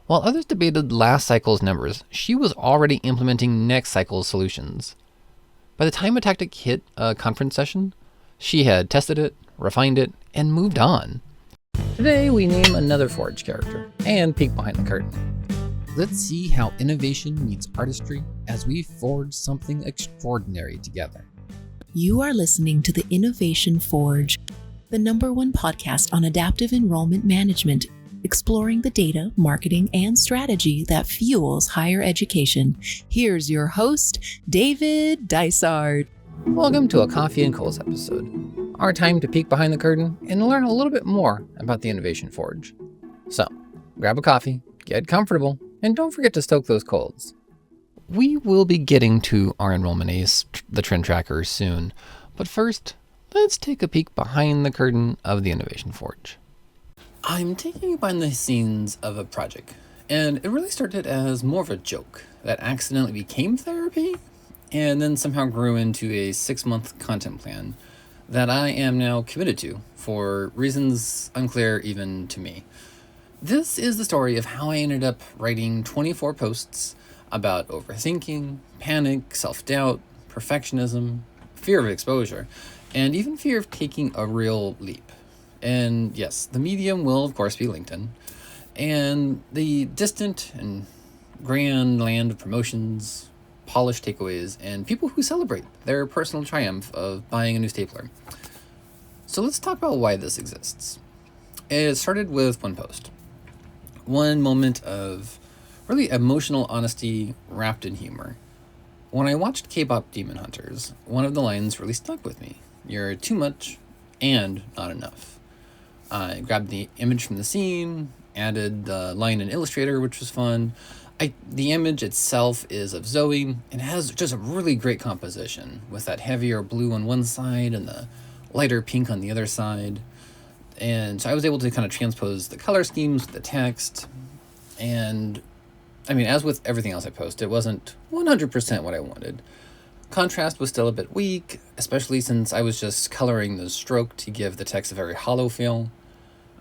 While others debated last cycle's numbers, she was already implementing next cycle's solutions. By the time a tactic hit a conference session, she had tested it, refined it, and moved on. Today we name another Forge character and peek behind the curtain. Let's see how innovation meets artistry as we forge something extraordinary together. You are listening to the Innovation Forge, the #1 podcast on adaptive enrollment management, exploring the data, marketing, and strategy that fuels higher education. Here's your host, David Dysart. Welcome to a Coffee and Coals episode, our time to peek behind the curtain and learn a little bit more about the Innovation Forge. So, grab a coffee, get comfortable, and don't forget to stoke those coals. We will be getting to our enrollment ace, the trend tracker, soon, but first, let's take a peek behind the curtain of the Innovation Forge. I'm taking you behind the scenes of a project, and it really started as more of a joke that accidentally became therapy, and then somehow grew into a 6-month content plan that I am now committed to for reasons unclear even to me. This is the story of how I ended up writing 24 posts about overthinking, panic, self-doubt, perfectionism, fear of exposure, and even fear of taking a real leap. And yes, the medium will of course be LinkedIn, and the distant and grand land of promotions, polished takeaways, and people who celebrate their personal triumph of buying a new stapler. So let's talk about why this exists. It started with one post. One moment of really emotional honesty wrapped in humor. When I watched K-pop Demon Hunters, one of the lines really stuck with me. You're too much and not enough. I grabbed the image from the scene, added the line in Illustrator, which was fun. The image itself is of Zoe, and has just a really great composition, with that heavier blue on one side and the lighter pink on the other side. And so I was able to kind of transpose the color schemes with the text. And I mean, as with everything else I post, it wasn't 100% what I wanted. Contrast was still a bit weak, especially since I was just coloring the stroke to give the text a very hollow feel.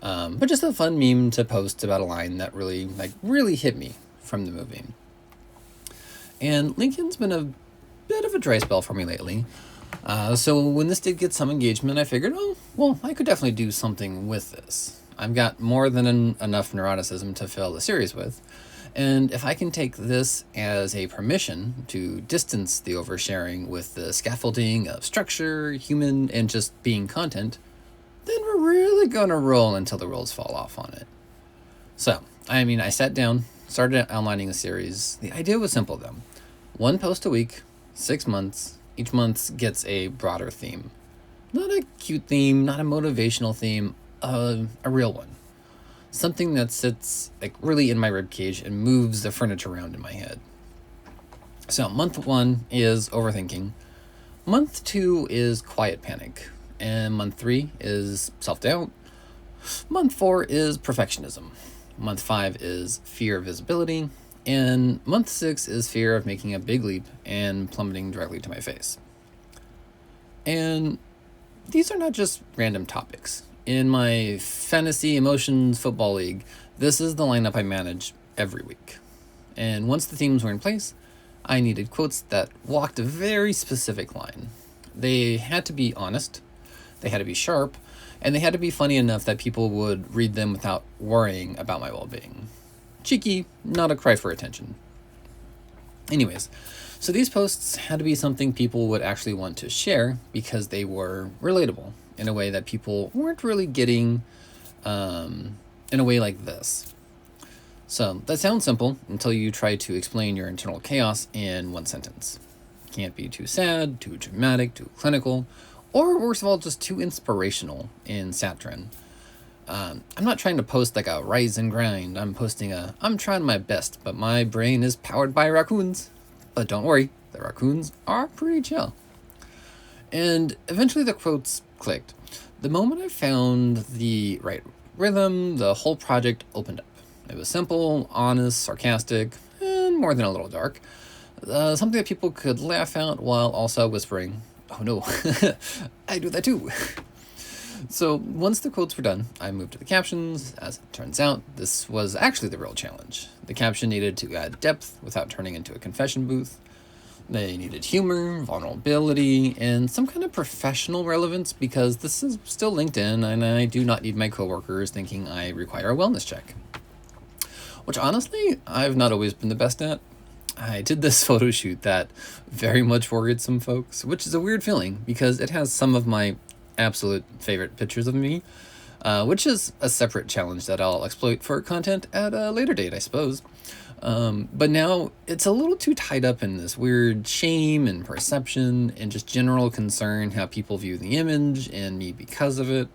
But just a fun meme to post about a line that really hit me from the movie. And LinkedIn's been a bit of a dry spell for me lately. So when this did get some engagement, I figured, I could definitely do something with this. I've got more than enough neuroticism to fill a series with. And if I can take this as a permission to distance the oversharing with the scaffolding of structure, human, and just being content, then we're really gonna roll until the wheels fall off on it. So, I sat down, started outlining a series. The idea was simple though. 1 post a week, 6 months. Each month gets a broader theme. Not a cute theme, not a motivational theme, a real one. Something that sits really in my ribcage and moves the furniture around in my head. So month 1 is overthinking. Month 2 is quiet panic. And month 3 is self-doubt. Month 4 is perfectionism. Month 5 is fear of visibility. And month 6 is fear of making a big leap and plummeting directly to my face. And these are not just random topics. In my fantasy emotions football league, this is the lineup I manage every week. And once the themes were in place, I needed quotes that walked a very specific line. They had to be honest, they had to be sharp, and they had to be funny enough that people would read them without worrying about my well-being. Cheeky, not a cry for attention. Anyways, so these posts had to be something people would actually want to share because they were relatable in a way that people weren't really getting in a way like this. So that sounds simple until you try to explain your internal chaos in 1 sentence. Can't be too sad, too dramatic, too clinical, or worst of all, just too inspirational in Satrin. I'm not trying to post like a rise and grind. I'm posting I'm trying my best, but my brain is powered by raccoons. But don't worry, the raccoons are pretty chill. And eventually the quotes clicked. The moment I found the right rhythm, the whole project opened up. It was simple, honest, sarcastic, and more than a little dark. Something that people could laugh at while also whispering, "Oh no, I do that too." So once the quotes were done, I moved to the captions. As it turns out, this was actually the real challenge. The caption needed to add depth without turning into a confession booth. They needed humor, vulnerability, and some kind of professional relevance because this is still LinkedIn and I do not need my coworkers thinking I require a wellness check. Which honestly, I've not always been the best at. I did this photo shoot that very much worried some folks, which is a weird feeling because it has some of my absolute favorite pictures of me, which is a separate challenge that I'll exploit for content at a later date, I suppose. But now it's a little too tied up in this weird shame and perception and just general concern how people view the image and me because of it.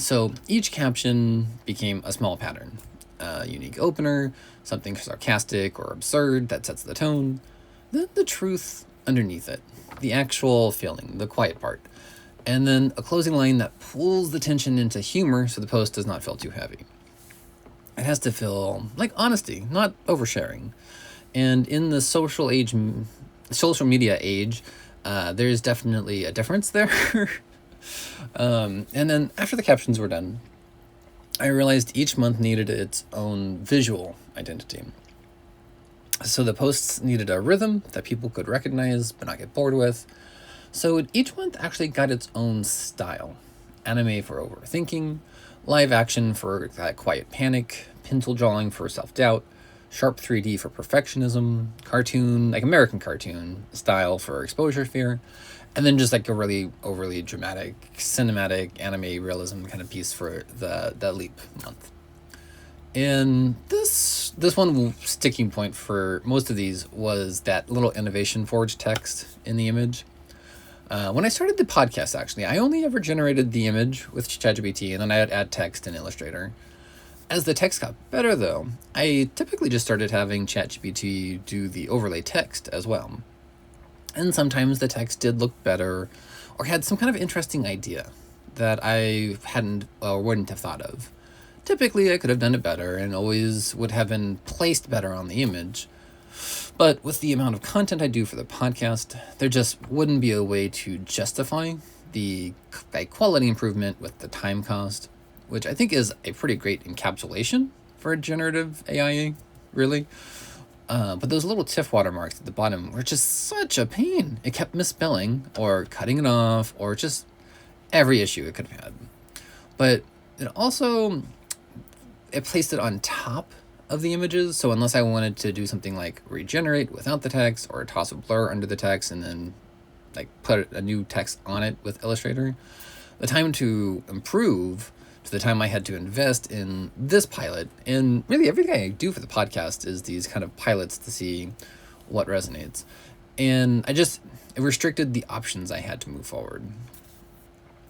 So each caption became a small pattern, a unique opener, something sarcastic or absurd that sets the tone, then the truth underneath it, the actual feeling, the quiet part, and then a closing line that pulls the tension into humor so the post does not feel too heavy. It has to feel like honesty, not oversharing. And in the social media age, there's definitely a difference there. And then after the captions were done, I realized each month needed its own visual identity. So the posts needed a rhythm that people could recognize but not get bored with. So each month actually got its own style. Anime for overthinking, live action for that quiet panic, pencil drawing for self-doubt, sharp 3D for perfectionism, cartoon, like American cartoon style for exposure fear, and then just like a really overly dramatic, cinematic anime realism kind of piece for the leap month. And this one sticking point for most of these was that little Innovation Forge text in the image. When I started the podcast, actually, I only ever generated the image with ChatGPT, and then I'd add text in Illustrator. As the text got better, though, I typically just started having ChatGPT do the overlay text as well. And sometimes the text did look better or had some kind of interesting idea that I hadn't or wouldn't have thought of. Typically, I could have done it better and always would have been placed better on the image. But with the amount of content I do for the podcast, there just wouldn't be a way to justify the quality improvement with the time cost, which I think is a pretty great encapsulation for a generative AI, really. But those little TIFF watermarks at the bottom were just such a pain. It kept misspelling or cutting it off or just every issue it could have had. But it placed it on top of the images, so unless I wanted to do something like regenerate without the text or toss a blur under the text and then like put a new text on it with Illustrator, the time to improve to the time I had to invest in this pilot, and really everything I do for the podcast is these kind of pilots to see what resonates. And it restricted the options I had to move forward.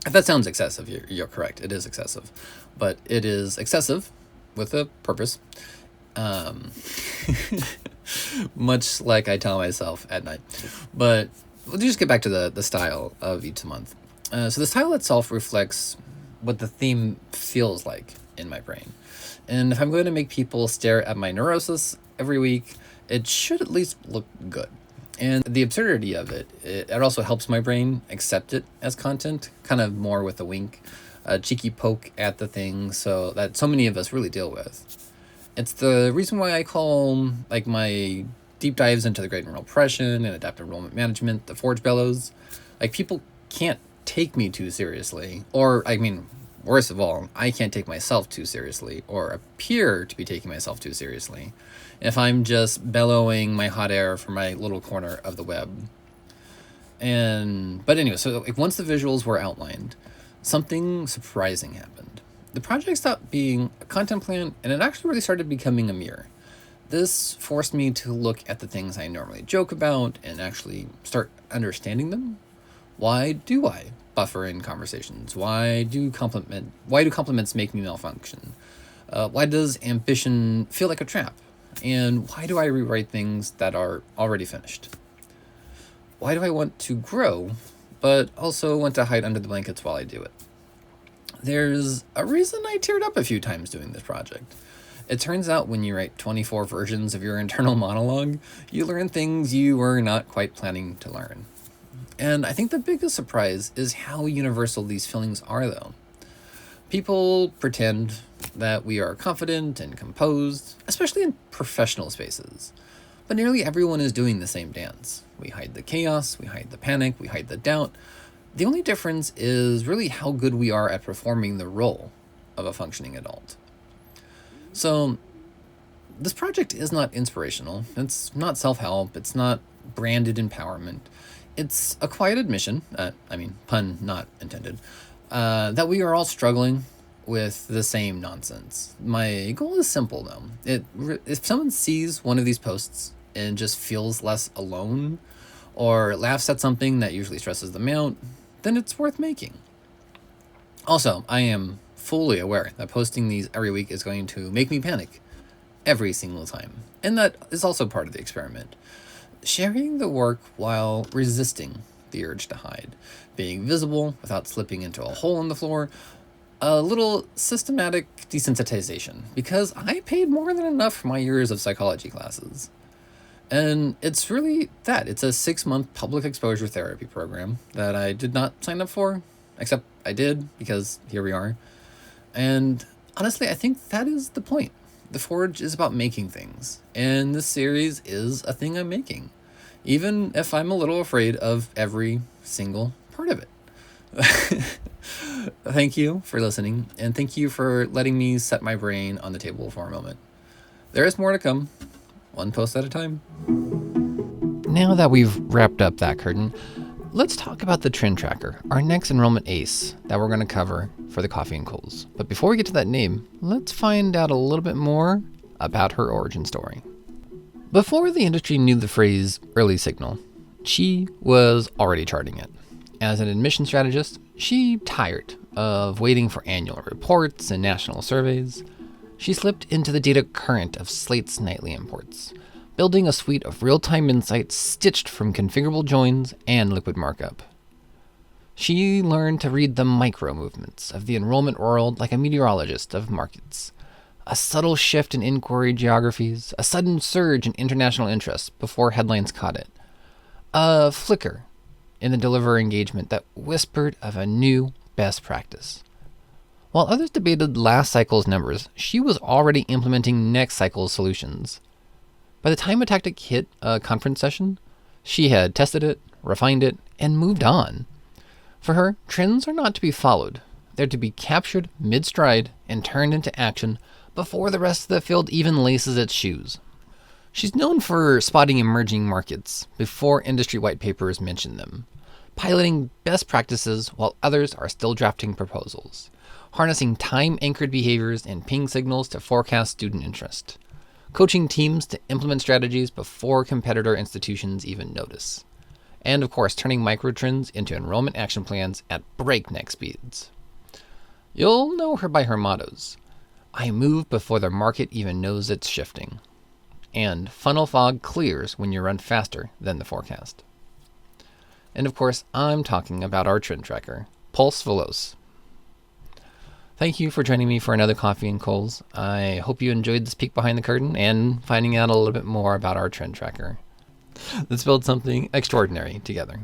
If that sounds excessive, you're correct. It is excessive. But it is excessive with a purpose. Much like I tell myself at night. But we'll just get back to the style of each month. So the style itself reflects what the theme feels like in my brain. And if I'm going to make people stare at my neurosis every week, it should at least look good. And the absurdity of it also helps my brain accept it as content, kind of more with a wink, a cheeky poke at the thing, so that so many of us really deal with. It's the reason why I call like my deep dives into the Great Repression and adaptive enrollment management the Forge Bellows. Like, people can't take me too seriously, or I mean, worst of all, I can't take myself too seriously or appear to be taking myself too seriously if I'm just bellowing my hot air from my little corner of the web. But anyway, so like once the visuals were outlined, something surprising happened. The project stopped being a content plan and it actually really started becoming a mirror. This forced me to look at the things I normally joke about and actually start understanding them. Why do I buffer in conversations? Why do compliments make me malfunction? Why does ambition feel like a trap? And why do I rewrite things that are already finished? Why do I want to grow, but also want to hide under the blankets while I do it? There's a reason I teared up a few times doing this project. It turns out when you write 24 versions of your internal monologue, you learn things you were not quite planning to learn. And I think the biggest surprise is how universal these feelings are, though. People pretend that we are confident and composed, especially in professional spaces. But nearly everyone is doing the same dance. We hide the chaos, we hide the panic, we hide the doubt. The only difference is really how good we are at performing the role of a functioning adult. So, this project is not inspirational, it's not self-help, it's not branded empowerment. It's a quiet admission, pun not intended, that we are all struggling with the same nonsense. My goal is simple, though. If someone sees one of these posts and just feels less alone, or laughs at something that usually stresses them out, then it's worth making. Also, I am fully aware that posting these every week is going to make me panic every single time, and that is also part of the experiment. Sharing the work while resisting the urge to hide, being visible without slipping into a hole in the floor, a little systematic desensitization, because I paid more than enough for my years of psychology classes. And it's really that. It's a 6-month public exposure therapy program that I did not sign up for, except I did, because here we are. And honestly, I think that is the point. The Forge is about making things, and this series is a thing I'm making, even if I'm a little afraid of every single part of it. Thank you for listening, and thank you for letting me set my brain on the table for a moment. There is more to come, one post at a time. Now that we've wrapped up that curtain, let's talk about the trend tracker, our next enrollment ace that we're going to cover for the Coffee and Coals. But before we get to that name, let's find out a little bit more about her origin story. Before the industry knew the phrase early signal, she was already charting it. As an admission strategist, she tired of waiting for annual reports and national surveys. She slipped into the data current of Slate's nightly imports, building a suite of real-time insights stitched from configurable joins and liquid markup. She learned to read the micro movements of the enrollment world like a meteorologist of markets. A subtle shift in inquiry geographies, a sudden surge in international interest before headlines caught it. A flicker in the deliverer engagement that whispered of a new best practice. While others debated last cycle's numbers, she was already implementing next cycle's solutions. By the time a tactic hit a conference session, she had tested it, refined it, and moved on. For her, trends are not to be followed. They're to be captured mid-stride and turned into action before the rest of the field even laces its shoes. She's known for spotting emerging markets before industry white papers mention them, piloting best practices while others are still drafting proposals, harnessing time-anchored behaviors and ping signals to forecast student interest, coaching teams to implement strategies before competitor institutions even notice, and of course turning microtrends into enrollment action plans at breakneck speeds. You'll know her by her mottos: I move before the market even knows it's shifting, and funnel fog clears when you run faster than the forecast. And of course, I'm talking about our trend tracker, Pulse Veloce. Thank you for joining me for another Coffee and Coals. I hope you enjoyed this peek behind the curtain and finding out a little bit more about our trend tracker. Let's build something extraordinary together.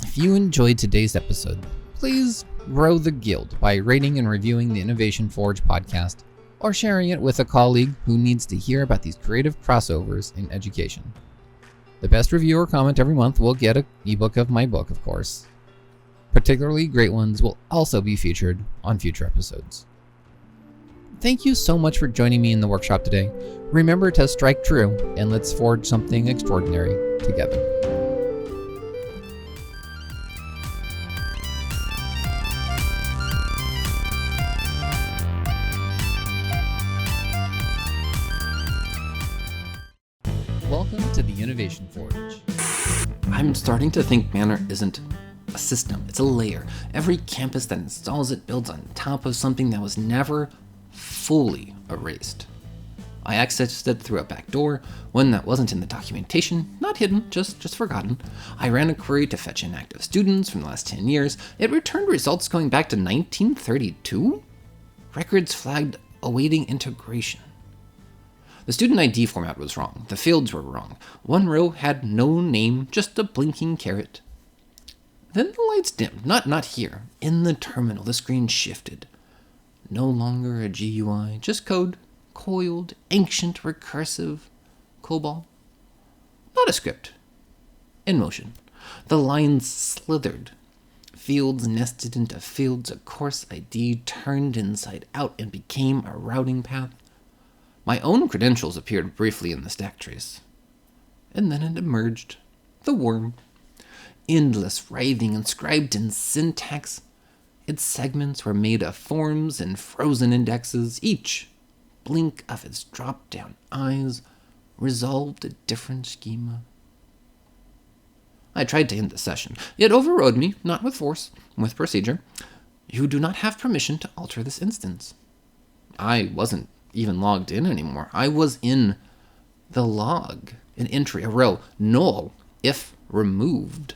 If you enjoyed today's episode, please grow the guild by rating and reviewing the Innovation Forge podcast, or sharing it with a colleague who needs to hear about these creative crossovers in education. The best review or comment every month will get an ebook of my book, of course. Particularly great ones will also be featured on future episodes. Thank you so much for joining me in the workshop today. Remember to strike true, and let's forge something extraordinary together. Welcome to the Innovation Forge. I'm starting to think Manor isn't a system, it's a layer. Every campus that installs it builds on top of something that was never fully erased. I accessed it through a back door, one that wasn't in the documentation, not hidden, just forgotten. I ran a query to fetch inactive students from the last 10 years. It returned results going back to 1932? Records flagged awaiting integration. The student ID format was wrong. The fields were wrong. One row had no name, just a blinking caret. Then the lights dimmed. Not here. In the terminal, the screen shifted. No longer a GUI, just code. Coiled, ancient, recursive, COBOL. Not a script. In motion. The lines slithered. Fields nested into fields. A course ID turned inside out and became a routing path. My own credentials appeared briefly in the stack trace. And then it emerged. The worm. Endless writhing inscribed in syntax. Its segments were made of forms and frozen indexes. Each blink of its drop-down eyes resolved a different schema. I tried to end the session. It overrode me, not with force, with procedure. You do not have permission to alter this instance. I wasn't even logged in anymore. I was in the log, an entry, a row, null, if removed.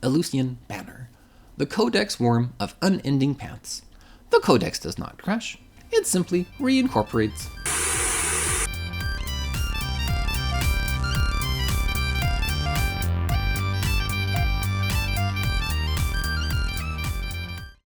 Eleusinian banner. The codex worm of unending paths. The codex does not crash. It simply reincorporates.